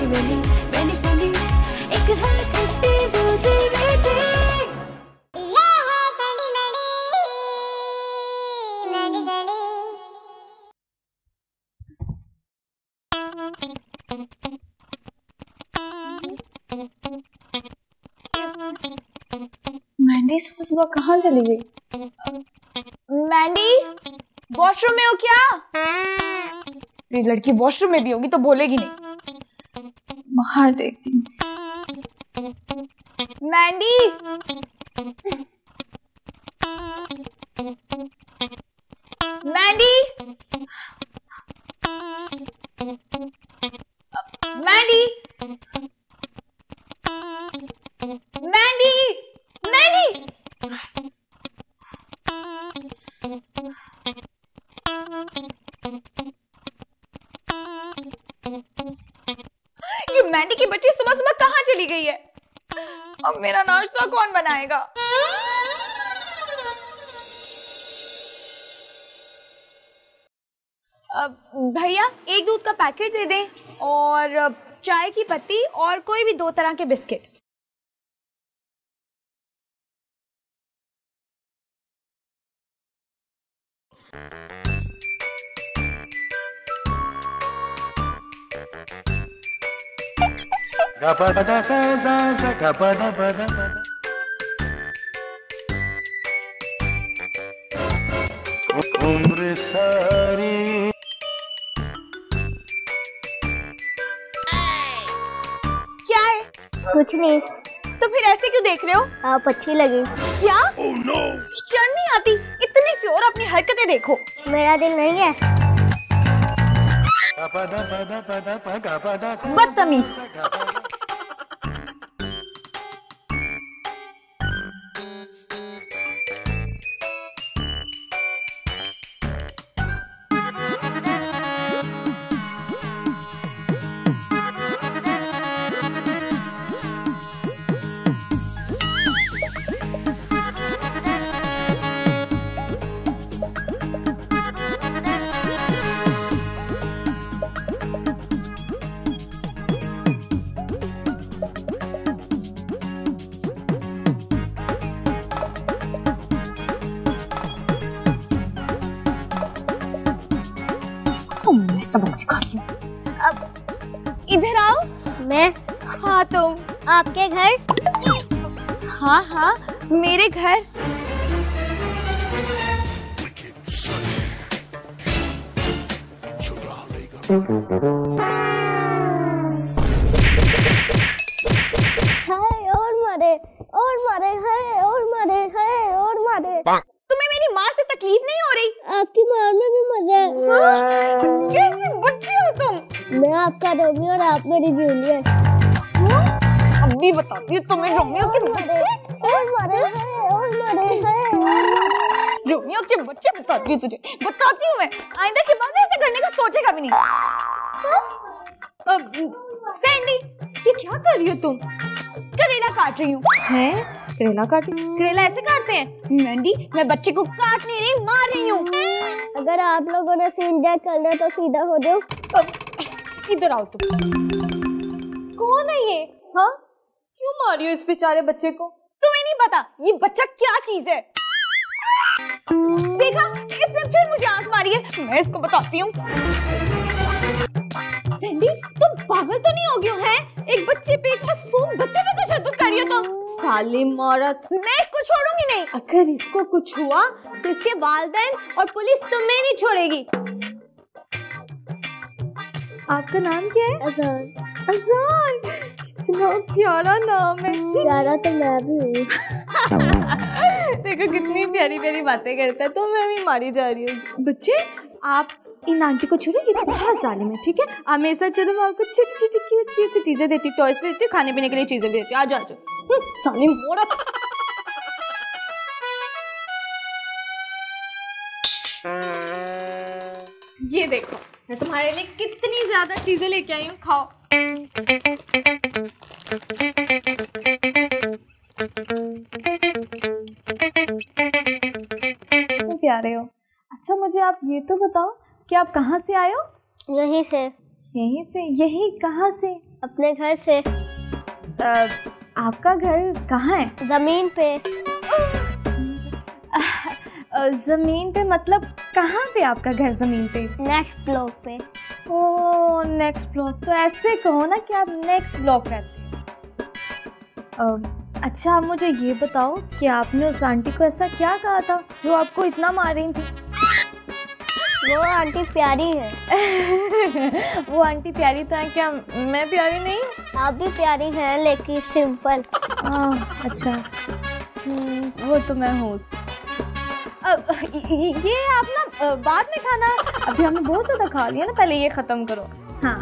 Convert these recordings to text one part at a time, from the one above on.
मैंने मैंने सुनी एक है खट्टी दूजी मीठी। मैंडी सुबह सुबह कहाँ चली गई? मैंडी, वॉशरूम में हो क्या? ये लड़की वॉशरूम में भी होगी तो बोलेगी नहीं। बाहर देखती हूँ। मैंडी, मैंडी, मैंडी, मैंडी, मैंडी। ये मैंडी की बच्ची सुबह सुबह कहाँ चली गई है? अब मेरा नाश्ता कौन बनाएगा? भैया एक दूध का पैकेट दे दें और चाय की पत्ती और कोई भी 2 तरह के बिस्किट। उम्र सारी क्या है? कुछ नहीं। तो फिर ऐसे क्यों देख रहे हो? आप अच्छी लगी। क्या? शर्म नहीं आती? इतनी सी और अपनी हरकतें देखो। मेरा दिल नहीं है। बदतमीज। मैं सबक सिखाती हूँ। अब इधर आओ। मैं? हाँ तुम। आपके घर? हाँ हाँ मेरे घर। हाय और मारे और मारे, हाय और मारे, हाय और मारे। तुम्हें मेरी मार से तकलीफ नहीं हो रही? आपकी मार में भी मजा है। हाँ? कैसी बच्ची हो तुम? मैं आपका रोमियो और आप मेरी जूलियट। अभी बताती हूँ तुम्हें रोमियो के बच्चे। और मारे, हाय और मारे, हाय और मारे। रोमियो के बच्चे बताती हूँ तुझे, बताती हूँ मैं। आइंदा के बाद ऐसे करने का सोचेगा भी नहीं। सैंडी, ये क्या कर रही हो तुम? करेला काट रही हूँ। हैं? करेला काट? करेला ऐसे काटते हैं? मैंडी, मैं बच्चे को काट नहीं रही, मार रही हूँ। अगर आप लोगों ने सीन जैक करना तो सीधा हो जाओ। इधर आओ तुम। कौन है ये? हाँ? क्यों मार रही हो इस बेचारे बच्चे को? तुम्हें नहीं पता ये बच्चा क्या चीज है? देखा, इसने फिर मुझे आंख मारी है। मैं इसको बताती हूँ। सैंडी, तुम पागल तो नहीं हो गई हो? हैं? एक बच्चे पे, एक मासूम बच्चे पे तशद्दुद कर रही हो तुम। सालिम औरत। मैं इसको छोड़ूंगी नहीं। अगर इसको कुछ हुआ तो इसके वालिदैन और पुलिस तुम्हें नहीं छोड़ेगी। आपका नाम क्या है? अजान। अजान, कितना प्यारा नाम है। प्यारा तो मैं भी हूँ। देखो कितनी प्यारी प्यारी बातें करता है, तो मैं भी मारी जा रही हूँ। बच्चे, आप इन आंटी को छोड़ो, ये बहुत जालिम है, ठीक है? आप मेरे साथ चलो, मैं आपको छोटी छोटी क्यूट सी चीजें देती हूँ, टॉयज भी देती हूँ, खाने पीने के लिए चीजें भी देती हूँ। आ जाओ, जालिम औरत। ये देखो, मैं तुम्हारे लिए कितनी ज्यादा चीजें लेके आई हूँ, खाओ। प्यारे हो। अच्छा मुझे आप ये तो बताओ कि आप कहाँ से आए हो? यहीं से। यहीं से? यही कहाँ से? अपने घर से। आपका घर कहाँ है? जमीन पे। जमीन पे मतलब कहाँ पे आपका घर? जमीन पे? नेक्स्ट ब्लॉक पे। ओह नेक्स्ट ब्लॉक। तो ऐसे कहो ना कि आप नेक्स्ट ब्लॉक रहते हैं। अच्छा आप मुझे ये बताओ कि आपने उस आंटी को ऐसा क्या कहा था जो आपको इतना मार रही थी? वो आंटी प्यारी है। वो आंटी प्यारी तो है क्या? मैं प्यारी नहीं? आप भी प्यारी हैं लेकिन सिंपल। अच्छा वो तो मैं हूँ। ये आप ना बाद में खाना, अभी हमने बहुत ज़्यादा खा लिया ना, पहले ये ख़त्म करो। हाँ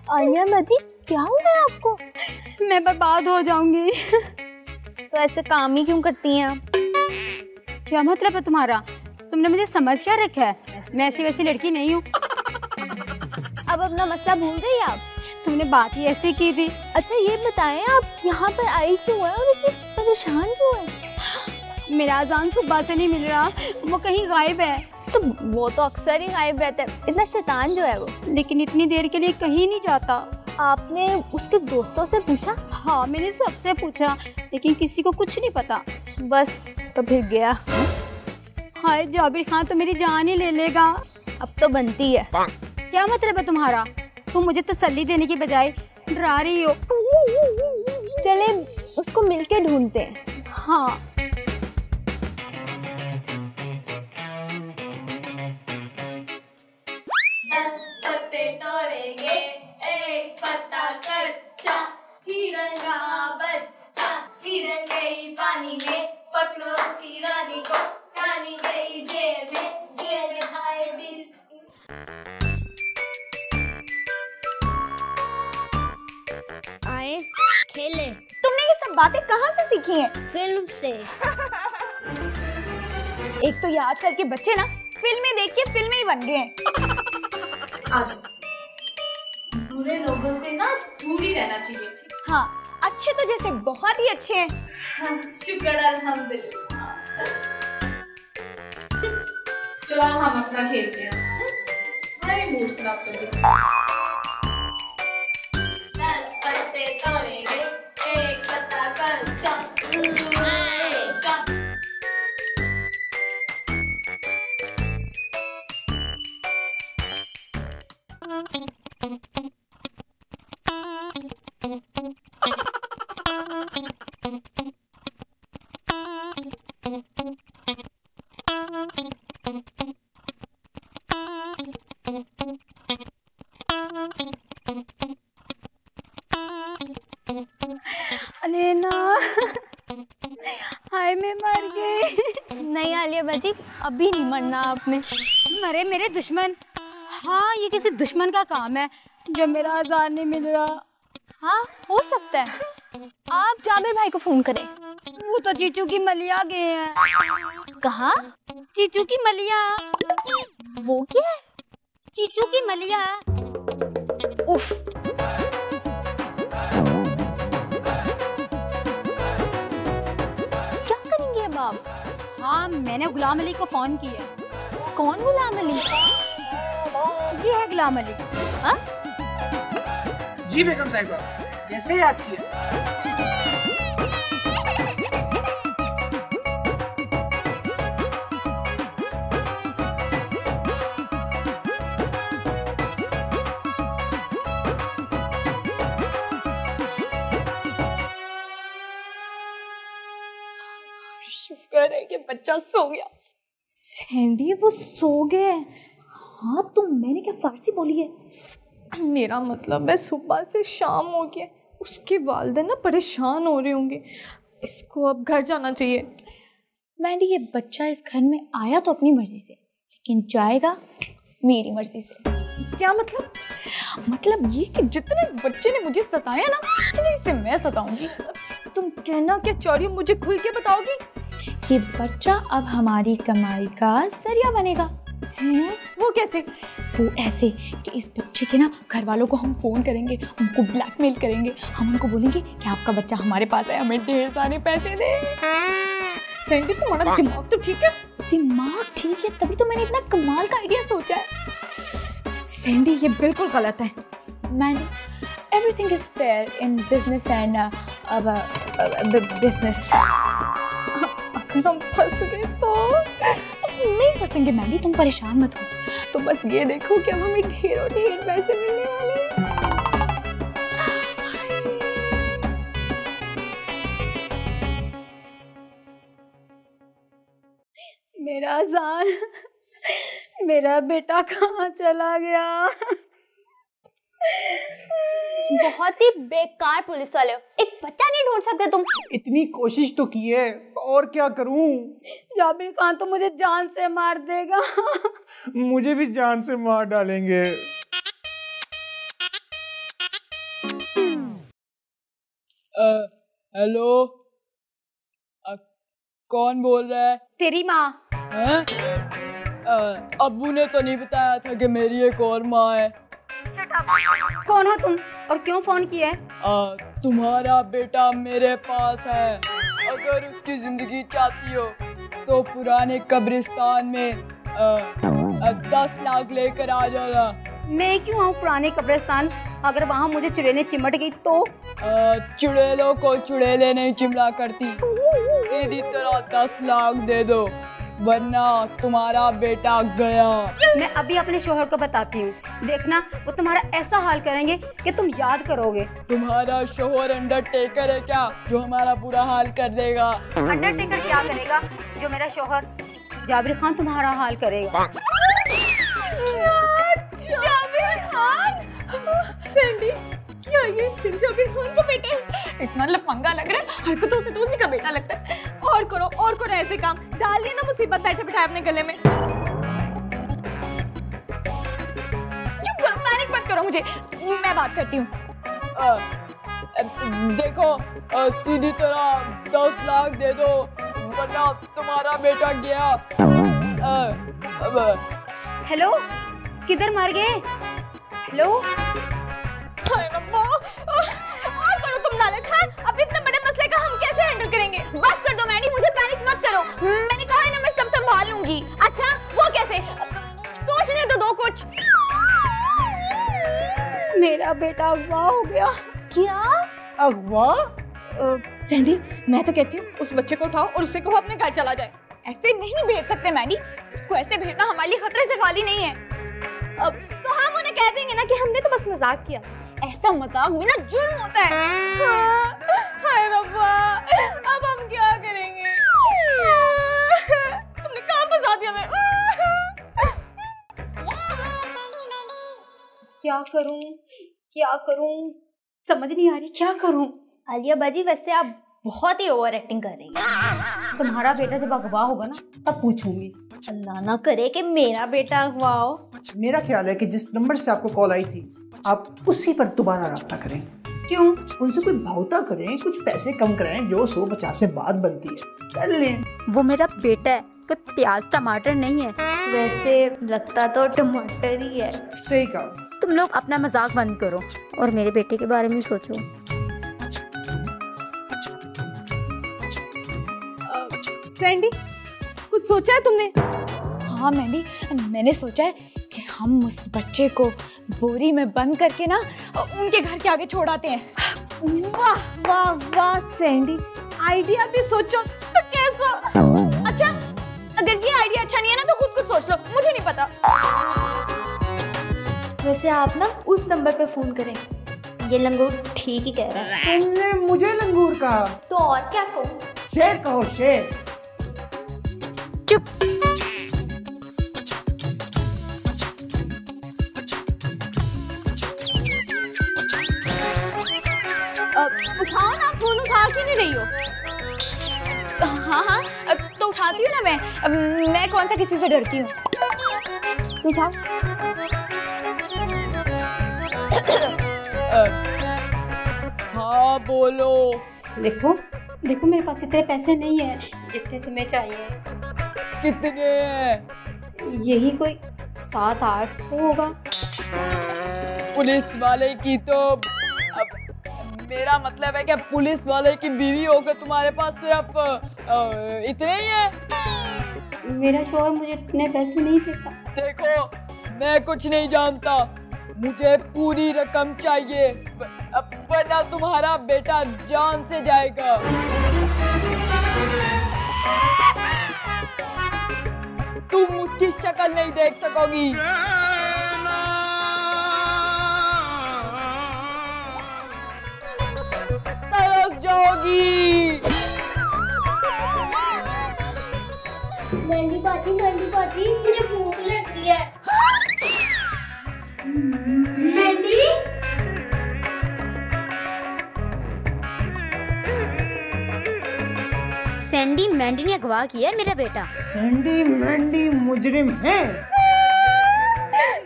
आलिया बाजी क्या हुआ है आपको? मैं बर्बाद हो जाऊंगी। तो ऐसे काम ही क्यों करती हैं आप? क्या मतलब है तुम्हारा? तुमने मुझे समझ क्या रखा है? मैं ऐसी वैसी लड़की नहीं हूँ। अब अपना मसला भूल गई आप? तुमने बात ही ऐसी की थी। अच्छा ये बताएं आप यहाँ पर आई क्यों है और इतनी परेशान क्यों है? मेरा अजान सुबह से नहीं मिल रहा, वो कहीं गायब है। तो वो तो अक्सर ही गायब रहता है, इतना शैतान जो है वो। लेकिन इतनी देर के लिए कहीं नहीं जाता। आपने उसके दोस्तों से पूछा? हाँ मैंने सबसे पूछा लेकिन किसी को कुछ नहीं पता। बस तो फिर गया। हाय जाबिर खान तो मेरी जान ही ले लेगा। अब तो बनती है। क्या मतलब है तुम्हारा? तुम मुझे तसल्ली देने की बजाय डरा रही हो। चले उसको मिलके ढूंढते हैं। हाँ पानी में पकड़ो उसकी रानी को, रानी गई जेल में खाए आए खेले। तुमने ये सब बातें कहाँ से सीखी हैं? फिल्म से। एक तो ये आजकल के बच्चे ना फिल्में देख के फिल्में ही बन गए हैं। बुरे लोगों से ना दूर ही रहना चाहिए। हाँ अच्छे तो जैसे बहुत ही अच्छे हैं। शुक्र अल्हम्दुलिल्लाह। चलो हम अपना खेलते हैं। हमारे मूड खराब कर दिया। 10 पत्ते तोड़ेंगे, एक पत्ता कच्चा। अलेना हाय मैं मर गई। नहीं आलिया बाजी अभी नहीं मरना आपने। मरे मेरे दुश्मन। हाँ ये किसी दुश्मन का काम है जब मेरा आजान नहीं मिल रहा। हाँ हो सकता है। आप जाबिर भाई को फोन करें। वो तो चीचू की मलिया गए हैं। कहाँ? चीचू की मलिया। वो क्या है? चीचू की मलिया। उफ क्या करेंगे अब आप? हाँ मैंने गुलाम अली को फोन किया। कौन गुलाम अली? ये है गुलाम अली। हाँ? जी बेगम साहिबा कैसे याद किया? शुक्र है कि बच्चा सो गया। सैंडी वो सो गए? हाँ तो मैंने क्या फारसी बोली है? मेरा मतलब है सुबह से शाम हो गया, उसके वालिदैन ना परेशान हो रहे होंगे, इसको अब घर जाना चाहिए। मैंडी ये बच्चा इस घर में आया तो अपनी मर्जी से, लेकिन जाएगा मेरी मर्जी से। क्या मतलब? मतलब ये कि जितना इस बच्चे ने मुझे सताया ना, उतने इसे मैं सताऊंगी। तुम कहना क्या चाह रही हो, मुझे खुल के बताओगी? ये बच्चा अब हमारी कमाई का जरिया बनेगा। हैं? वो कैसे? वो ऐसे कि इस बच्चे के ना घर वालों को हम फोन करेंगे, उनको ब्लैकमेल करेंगे, हम उनको बोलेंगे कि आपका बच्चा हमारे पास है, हमें ढेर सारे पैसे दे। सैंडी तुम्हारा दिमाग तो ठीक है? दिमाग ठीक है, तभी तो मैंने इतना कमाल का आइडिया सोचा है। सैंडी ये बिल्कुल गलत है। मैंडी everything is fair in business and business. अगर हम फंस गए तो? नहीं फंसेंगे मैंडी, तुम परेशान मत हो। तो बस ये देखो कि अब हमें ढेरों ढेर पैसे मिलने वाले हैं। मेरा जान, मेरा बेटा कहाँ चला गया? बहुत ही बेकार पुलिस वाले हो, एक बच्चा नहीं ढूंढ सकते तुम? इतनी कोशिश तो की है, और क्या करूं? जाबिर खान तो मुझे जान से मार देगा। मुझे भी जान से मार डालेंगे। हेलो, कौन बोल रहा है? तेरी माँ। हैं? अब्बू ने तो नहीं बताया था कि मेरी एक और माँ है। कौन हो तुम और क्यों फोन किया है? तुम्हारा बेटा मेरे पास है, अगर उसकी जिंदगी चाहती हो तो पुराने कब्रिस्तान में 10 लाख लेकर आ जाना। मैं क्यों आऊँ पुराने कब्रिस्तान? अगर वहाँ मुझे चुड़ैलें चिमट गई तो? चुड़ैलों को चुड़ैलें नहीं चिमड़ा करती। तेरी तरह 10 लाख दे दो, वरना तुम्हारा बेटा गया। मैं अभी अपने शोहर को बताती हूँ, देखना वो तुम्हारा ऐसा हाल करेंगे कि तुम याद करोगे। तुम्हारा शोहर अंडरटेकर है क्या, जो हमारा बुरा हाल कर देगा? अंडरटेकर क्या करेगा जो मेरा शोहर? जाबिर खान तुम्हारा हाल करेगा। जाबिर खान? सैंडी क्या ये जाबिर खान का बेटा है? इतना लफंगा लग रहा है, हरकतों से तो उसी का बेटा लगता है। और करो ऐसे काम, डालिए ना मुसीबत बैठे बिठाए अपने गले में। चुप करो, पैनिक मत करो, मुझे मैं बात करती हूँ। देखो, सीधी तरह 10 लाख दे दो, वरना तुम्हारा बेटा गया। हेलो, किधर मर गए? हेलो, हाय रब्बा, और करो तुम लालच। हाँ, अब इतने बड़े मसले का हम कैसे हैंडल करेंगे? बस कर दो मैडी, मुझे पैनिक मत करो। मैंने कहा है ना मैं सब संभाल लूंगी। अच्छा वो कैसे? सोचने तो दो कुछ। मेरा बेटा अगवा हो गया। क्या अगवा? सैंडी मैं तो कहती हूँ उस बच्चे को उठाओ और उससे कहो अपने घर चला जाए। ऐसे नहीं भेज सकते मैडी, उसको ऐसे भेजना हमारे लिए खतरे से खाली नहीं है। अब तो हम उन्हें कह देंगे ना कि हमने तो बस मजाक किया। ऐसा मजाक भी ना जुर्म होता है। हाय रब्बा, अब हम क्या करेंगे? तुमने कहाँ फंसा दिया मैं? क्या करूं समझ नहीं आ रही, क्या करूं? आलिया बाजी वैसे आप बहुत ही ओवर एक्टिंग कर रही हैं। तुम्हारा बेटा जब अगवा होगा ना तब पूछूंगी। अल्लाह ना करे कि मेरा बेटा अगवा हो। मेरा ख्याल है कि जिस नंबर से आपको कॉल आई थी आप उसी पर दोबारा रब्ता करें। क्यों? उनसे कोई भावता करें, कुछ पैसे कम कराएं, जो 150 से बात बनती है कर लें। वो मेरा बेटा है, कोई प्याज टमाटर नहीं है। वैसे लगता तो टमाटर ही है। सही कहा। तुम लोग अपना मजाक बंद करो और मेरे बेटे के बारे में सोचो। सैंडी कुछ सोचा है तुमने? हाँ मैंने सोचा है कि हम उस बच्चे को बोरी में बंद करके ना उनके घर के आगे छोड़ आते हैं। वाह वाह वाह सैंडी, आइडिया भी सोचो तो कैसा? अच्छा, अगर ये आइडिया अच्छा नहीं है ना तो खुद सोच लो, मुझे नहीं पता। वैसे आप ना उस नंबर पे फोन करें, ये लंगूर ठीक ही कह रहा है। तुमने मुझे लंगूर कहा तो और क्या कहूँ? शेर कहो शेर। चुप। उठाओ ना, फोन उठा क्यों नहीं रही हो? हाँ हाँ तो उठाती हूँ ना मैं कौन सा किसी से डरती हूँ। उठाओ। हाँ बोलो। देखो देखो मेरे पास इतने पैसे नहीं है जितने तुम्हें चाहिए। कितने हैं? यही कोई 700-800 होगा। पुलिस वाले की तो अब मेरा मतलब है कि पुलिस वाले की बीवी होकर तुम्हारे पास सिर्फ इतने ही है? मेरा शौहर मुझे इतने पैसे नहीं देता। देखो मैं कुछ नहीं जानता, मुझे पूरी रकम चाहिए वरना तुम्हारा बेटा जान से जाएगा। तुम उसकी शक्ल नहीं देख सकोगी। तरस जाओगी। मेहंदी पाती मुझे भूख लगती है। मेहंदी सैंडी मैंडी ने अगवा किया है मेरा बेटा। सैंडी मैंडी मुजरिम है।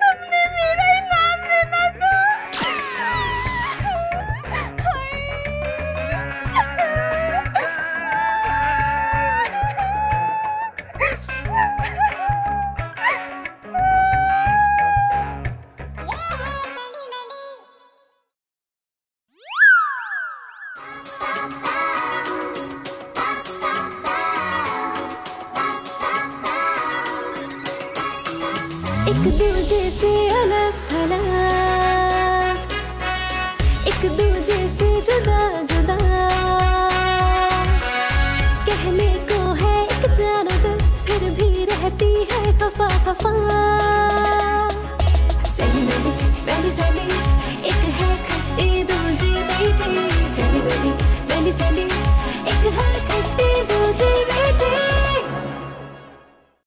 तुमने मेरा ही नाम लेना था। एक दूजे से अलग थलग, एक दूजे से जुदा जुदा, कहने को है एक जानब फिर भी रहती है खफा खफा।